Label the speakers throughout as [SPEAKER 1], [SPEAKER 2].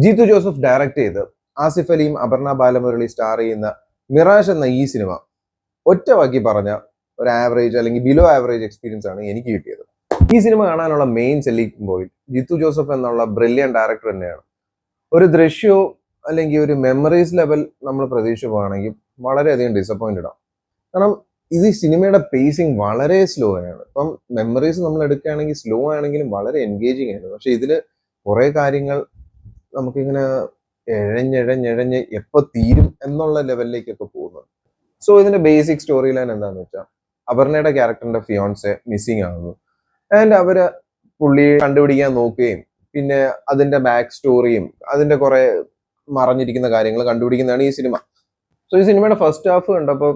[SPEAKER 1] Jeethu Joseph direct ചെയ്ത് ആസിഫ് അലിയും Aparna Balamurali star ചെയ്യുന്ന മിറാഷ് എന്ന ഈ സിനിമ ഒറ്റ വാക്കി പറഞ്ഞ ഒരു ആവറേജ് അല്ലെങ്കിൽ ബിലോ ആവറേജ് എക്സ്പീരിയൻസ് ആണ് എനിക്ക് കിട്ടിയത്. ഈ സിനിമ കാണാനുള്ള main selling point Jeethu Joseph എന്നുള്ള ബ്രില്യൻ ഡയറക്ടർ തന്നെയാണ്. ഒരു ദൃശ്യവും അല്ലെങ്കിൽ ഒരു മെമ്മറീസ് ലെവൽ നമ്മൾ പ്രതീക്ഷിച്ച് പോവുകയാണെങ്കിൽ വളരെയധികം ഡിസപ്പോയിന്റഡ് ആണ്. കാരണം ഇത് സിനിമയുടെ പേസിങ് വളരെ സ്ലോ ആണ്. ഇപ്പം മെമ്മറീസ് നമ്മൾ എടുക്കുകയാണെങ്കിൽ സ്ലോ ആണെങ്കിലും വളരെ എൻഗേജിങ് ആണ്. പക്ഷെ ഇതില് കുറെ കാര്യങ്ങൾ നമുക്കിങ്ങനെ എഴഞ്ഞെഴഞ്ഞെഴഞ്ഞ് എപ്പോൾ തീരും എന്നുള്ള ലെവലിലേക്കൊക്കെ പോകുന്നത്. സോ ഇതിന്റെ ബേസിക് സ്റ്റോറി ലൈൻ എന്താണെന്ന് വെച്ചാൽ, അപർണയുടെ ക്യാരക്ടറിന്റെ ഫിയോൺസെ മിസ്സിങ് ആകുന്നു. ആൻഡ് അവര് പുള്ളിയെ കണ്ടുപിടിക്കാൻ നോക്കുകയും പിന്നെ അതിന്റെ ബാക്ക് സ്റ്റോറിയും അതിന്റെ കുറെ മറഞ്ഞിരിക്കുന്ന കാര്യങ്ങൾ കണ്ടുപിടിക്കുന്നതാണ് ഈ സിനിമ. സോ ഈ സിനിമയുടെ ഫസ്റ്റ് ഹാഫ് കണ്ടപ്പോൾ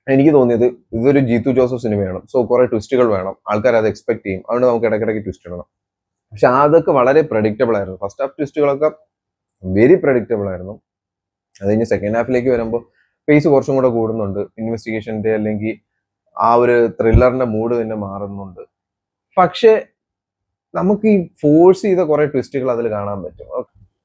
[SPEAKER 1] എനിക്ക് തോന്നിയത് ഇതൊരു ജീത്തു ജോസഫ് സിനിമയാണ്. സോ കുറെ ട്വിസ്റ്റുകൾ വേണം, ആൾക്കാർ അത് എക്സ്പെക്ട് ചെയ്യും, അതുകൊണ്ട് നമുക്ക് ഇടയ്ക്കിടയ്ക്ക് ട്വിസ്റ്റ് ഇടണം. പക്ഷെ അതൊക്കെ വളരെ പ്രഡിക്റ്റബിൾ ആയിരുന്നു. ഫസ്റ്റ് ഹാഫ് ട്വിസ്റ്റുകളൊക്കെ വെരി പ്രഡിക്റ്റബിൾ ആയിരുന്നു. അത് കഴിഞ്ഞ് സെക്കൻഡ് ഹാഫിലേക്ക് വരുമ്പോൾ പേസ് കുറച്ചും കൂടെ കൂടുന്നുണ്ട്. ഇൻവെസ്റ്റിഗേഷന്റെ അല്ലെങ്കിൽ ആ ഒരു ത്രില്ലറിന്റെ മൂഡ് തന്നെ മാറുന്നുണ്ട്. പക്ഷെ നമുക്ക് ഈ ഫോഴ്സ് ചെയ്ത കുറെ ട്വിസ്റ്റുകൾ അതിൽ കാണാൻ പറ്റും.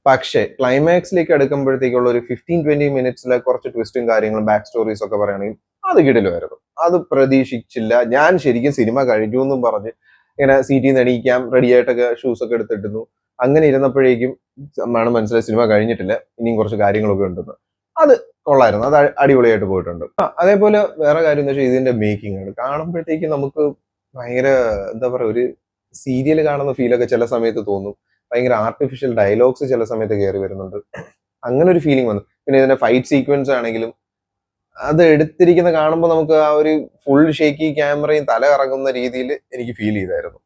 [SPEAKER 1] പക്ഷേ ക്ലൈമാക്സിലേക്ക് അടുക്കുമ്പോഴത്തേക്കുള്ള ഒരു 15-20 മിനിറ്റ്സിലെ കുറച്ച് ട്വിസ്റ്റും കാര്യങ്ങളും ബാക്ക് സ്റ്റോറീസ് ഒക്കെ പറയുകയാണെങ്കിൽ അത് കിടിലുമായിരുന്നു. അത് പ്രതീക്ഷിച്ചില്ല. ഞാൻ ശരിക്കും സിനിമ കഴിഞ്ഞു എന്നും പറഞ്ഞ് ഇങ്ങനെ സീറ്റിൽ നിന്ന് എണീക്കാം റെഡി ആയിട്ടൊക്കെ ഷൂസ് ഒക്കെ എടുത്തിട്ടുന്നു. അങ്ങനെ ഇരുന്നപ്പോഴേക്കും ആണ് മനസ്സിലായി സിനിമ കഴിഞ്ഞിട്ടില്ല, ഇനിയും കുറച്ച് കാര്യങ്ങളൊക്കെ ഉണ്ടെന്ന്. അത് കൊള്ളായിരുന്നു, അത് അടിപൊളിയായിട്ട് പോയിട്ടുണ്ട്. അതേപോലെ വേറെ കാര്യം എന്ന് വെച്ചാൽ ഇതിന്റെ മേക്കിംഗ് ആണ്. കാണുമ്പോഴത്തേക്കും നമുക്ക് ഭയങ്കര എന്താ പറയുക, ഒരു സീരിയൽ കാണുന്ന ഫീലൊക്കെ ചില സമയത്ത് തോന്നും. ഭയങ്കര ആർട്ടിഫിഷ്യൽ ഡയലോഗ്സ് ചില സമയത്ത് കയറി വരുന്നുണ്ട്. അങ്ങനെ ഒരു ഫീലിംഗ് വന്നു. പിന്നെ ഇതിന്റെ ഫൈറ്റ് സീക്വൻസ് ആണെങ്കിലും അത് എടുത്തിരിക്കുന്ന കാണുമ്പോൾ നമുക്ക് ആ ഒരു ഫുൾ ഷേക്കി ക്യാമറയും തല കറങ്ങുന്ന രീതിയിൽ എനിക്ക് ഫീൽ ചെയ്തായിരുന്നു.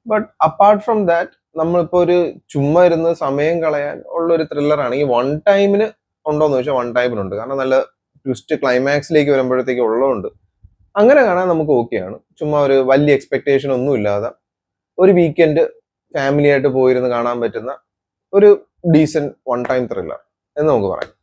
[SPEAKER 1] ബട്ട് അപ്പാർട്ട് ഫ്രം ദാറ്റ് നമ്മളിപ്പോ ഒരു ചുമ്മാ ഇരുന്ന് സമയം കളയാൻ ഉള്ള ഒരു ത്രില്ലറാണ്. ഈ വൺ ടൈമിന് ഉണ്ടോന്ന് ചോദിച്ചാൽ വൺ ടൈമിനുണ്ട്. കാരണം നല്ല ട്വിസ്റ്റ് ക്ലൈമാക്സിലേക്ക് വരുമ്പോഴത്തേക്ക് ഉള്ളതുകൊണ്ട് അങ്ങനെ കാണാൻ നമുക്ക് ഓക്കെയാണ്. ചുമ്മാ ഒരു വലിയ എക്സ്പെക്ടേഷൻ ഒന്നും ഇല്ലാതെ ഒരു വീക്കെൻഡ് ഫാമിലി ആയിട്ട് പോയിരുന്ന് കാണാൻ പറ്റുന്ന ഒരു ഡീസന്റ് വൺ ടൈം ത്രില്ലർ എന്ന് നമുക്ക് പറയാം.